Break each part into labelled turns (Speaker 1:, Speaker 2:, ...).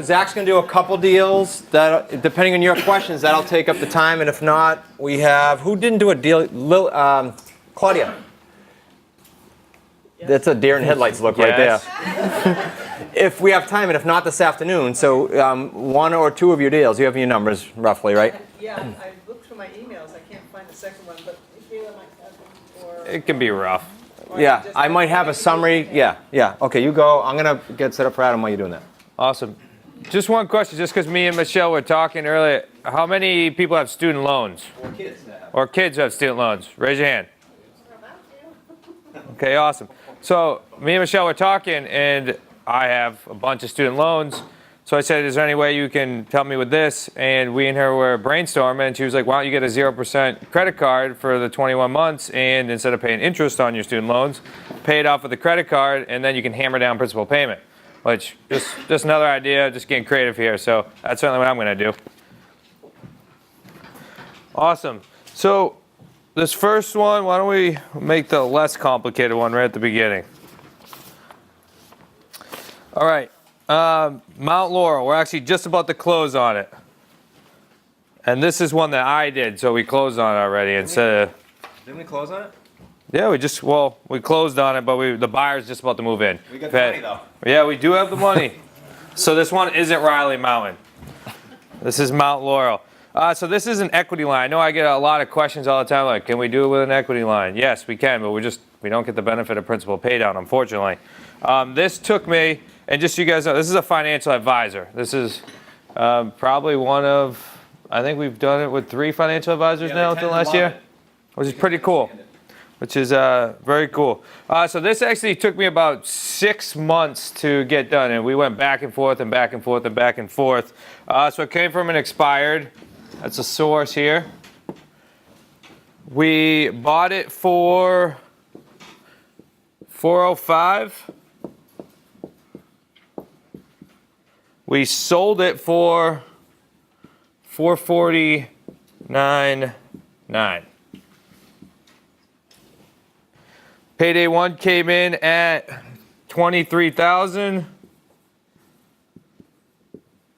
Speaker 1: Zach's going to do a couple deals that, depending on your questions, that'll take up the time. And if not, we have, who didn't do a deal? Claudia. Yes. That's a deer in headlights look right there. If we have time, and if not this afternoon, so one or two of your deals, you have your numbers roughly, right?
Speaker 2: Yeah, I looked through my emails. I can't find the second one, but Kayla might have them. Or
Speaker 3: it can be rough.
Speaker 1: Yeah, I might have a summary. Yeah. Okay, you go. I'm going to get set up for Adam while you're doing that.
Speaker 3: Awesome. Just one question, just because me and Michelle were talking earlier. How many people have student loans? Or kids who have student loans? Raise your hand. Okay, awesome. So me and Michelle were talking, and I have a bunch of student loans. So I said, is there any way you can help me with this? And we and her were brainstorming, and she was like, why don't you get a 0% credit card for the 21 months, and instead of paying interest on your student loans, pay it off with the credit card, and then you can hammer down principal payment. Which, just another idea, just getting creative here. So that's certainly what I'm going to do. Awesome. So this first one, why don't we make the less complicated one right at the beginning? All right. Mount Laurel, we're actually just about to close on it. And this is one that I did, so we closed on it already instead of...
Speaker 1: Didn't we close on it?
Speaker 3: Yeah, we closed on it, but the buyer's just about to move in.
Speaker 1: We got the money, though.
Speaker 3: Yeah, we do have the money. So this one isn't Riley Mountain. This is Mount Laurel. So this is an equity line. I know I get a lot of questions all the time, like, can we do it with an equity line? Yes, we can, but we don't get the benefit of principal pay down, unfortunately. This took me, and just so you guys know, this is a financial advisor. This is probably one of, I think we've done it with 3 financial advisors now within the last year, which is pretty cool. Which is very cool. So this actually took me about 6 months to get done, and we went back and forth and back and forth and back and forth. So it came from an expired. That's a source here. We bought it for $405. We sold it for $449.9. Payday 1 came in at $23,000.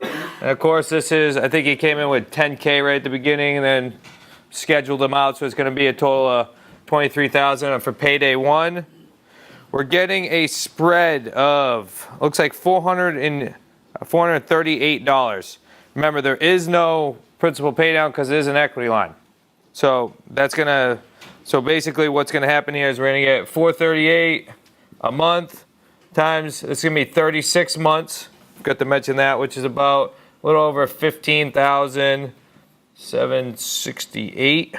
Speaker 3: And of course, this is, I think he came in with $10K right at the beginning and then scheduled them out. So it's going to be a total of $23,000 for payday 1. We're getting a spread of, looks like $438. Remember, there is no principal pay down because it is an equity line. So that's going to, so basically what's going to happen here is we're going to get $438 a month times, it's going to be 36 months. Forgot to mention that, which is about a little over $15,768.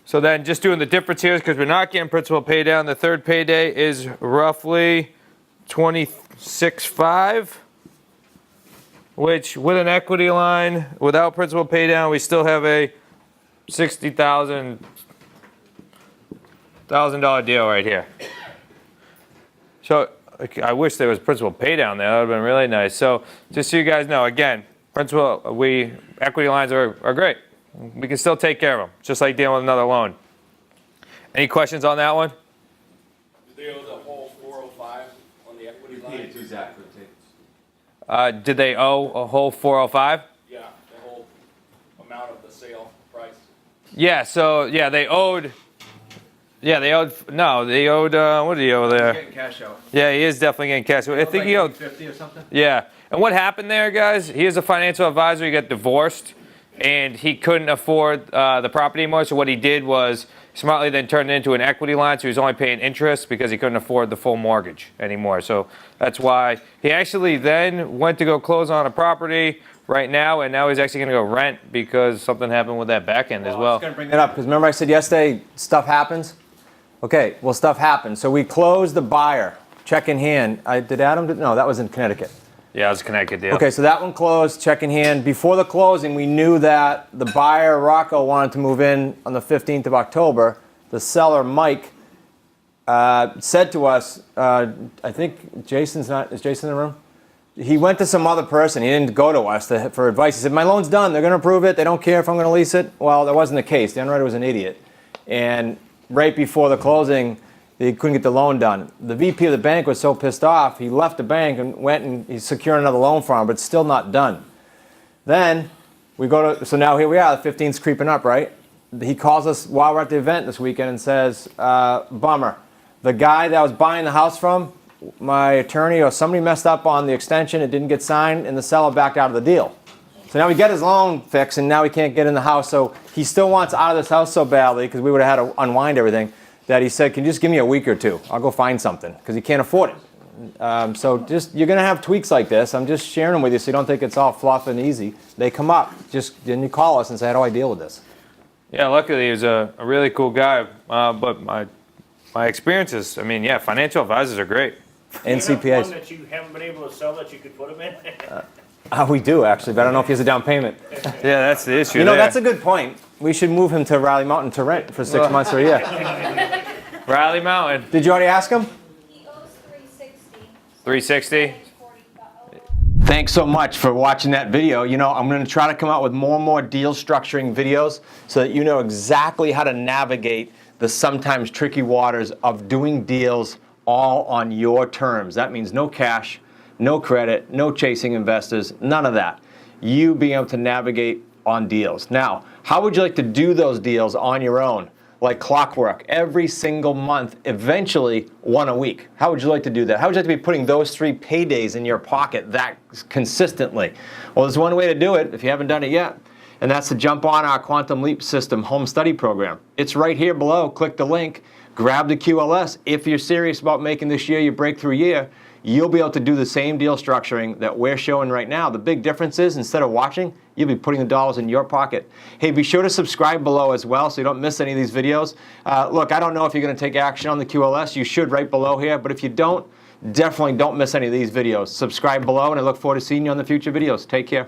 Speaker 3: So then just doing the difference here, because we're not getting principal pay down, the third payday is roughly $26,500, which with an equity line, without principal pay down, we still have a $60,000 deal right here. So I wish there was principal pay down there. That would have been really nice. So just so you guys know, again, equity lines are great. We can still take care of them, just like dealing with another loan. Any questions on that one?
Speaker 4: Do they owe the whole 405 on the equity line?
Speaker 3: Did they owe a whole 405?
Speaker 4: Yeah, the whole amount of the sale price.
Speaker 3: Yeah, so yeah, they owed, what did he owe there?
Speaker 1: Getting cash out.
Speaker 3: Yeah, he is definitely getting cash out. I think he owed
Speaker 1: 50 or something.
Speaker 3: Yeah, and what happened there, guys? He is a financial advisor. He got divorced, and he couldn't afford the property anymore. So what he did was smartly then turned it into an equity line. So he was only paying interest because he couldn't afford the full mortgage anymore. So that's why he actually then went to go close on a property right now, and now he's actually going to go rent because something happened with that back end as well.
Speaker 1: I was going to bring that up because remember I said yesterday stuff happens. Okay, well, stuff happened. So we closed the buyer, check in hand. Did Adam? No, that was in Connecticut.
Speaker 3: Yeah, it was a Connecticut deal.
Speaker 1: Okay, so that one closed, check in hand. Before the closing, we knew that the buyer, Rocco, wanted to move in on the 15th of October. The seller, Mike, said to us, I think is Jason in the room? He went to some other person. He didn't go to us for advice. He said, my loan's done. They're going to approve it. They don't care if I'm going to lease it. Well, that wasn't the case. The underwriter was an idiot. And right before the closing, He couldn't get the loan done. The VP of the bank was so pissed off, he left the bank and went and he secured another loan for him, but it's still not done. Then we go to, so now here we are, the 15th's creeping up, right? He calls us while we're at the event this weekend and says, bummer, the guy that I was buying the house from, my attorney or somebody messed up on the extension, it didn't get signed, and the seller backed out of the deal. So now we get his loan fixed, and now he can't get in the house, so he still wants out of this house so badly, because we would have had to unwind everything, that he said, can you just give me a week or two? I'll go find something, because he can't afford it. So just, you're going to have tweaks like this. I'm just sharing them with you so you don't think it's all fluff and easy. They come up. Just then you call us and say, how do I deal with this?
Speaker 3: Yeah, luckily he was a really cool guy. But my experiences, I mean, yeah, financial advisors are great.
Speaker 1: And
Speaker 5: Do you have
Speaker 1: CPAs.
Speaker 5: one that you haven't been able to sell that you could put them in?
Speaker 1: We do, actually, but I don't know if he has a down payment.
Speaker 3: Yeah, that's the issue.
Speaker 1: You know,
Speaker 3: there.
Speaker 1: that's a good point. We should move him to Riley Mountain to rent for 6 months or a year.
Speaker 3: Riley Mountain,
Speaker 1: Did you already ask him?
Speaker 6: He owes 360.
Speaker 3: 360.
Speaker 1: Thanks so much for watching that video. You know, I'm going to try to come out with more and more deal structuring videos so that you know exactly how to navigate the sometimes tricky waters of doing deals all on your terms. That means no cash, no credit, no chasing investors, none of that. You being able to navigate on deals. Now, how would you like to do those deals on your own? Like clockwork, every single month, eventually one a week. How would you like to do that? How would you like to be putting those 3 paydays in your pocket that consistently? Well, there's one way to do it if you haven't done it yet, and that's to jump on our Quantum Leap System home study program. It's right here below. Click the link, grab the QLS. If you're serious about making this year your breakthrough year, you'll be able to do the same deal structuring that we're showing right now. The big difference is instead of watching, you'll be putting the dollars in your pocket. Hey, be sure to subscribe below as well so you don't miss any of these videos. Look, I don't know if you're going to take action on the QLS. You should right below here, but if you don't, definitely don't miss any of these videos. Subscribe below, and I look forward to seeing you on the future videos. Take care.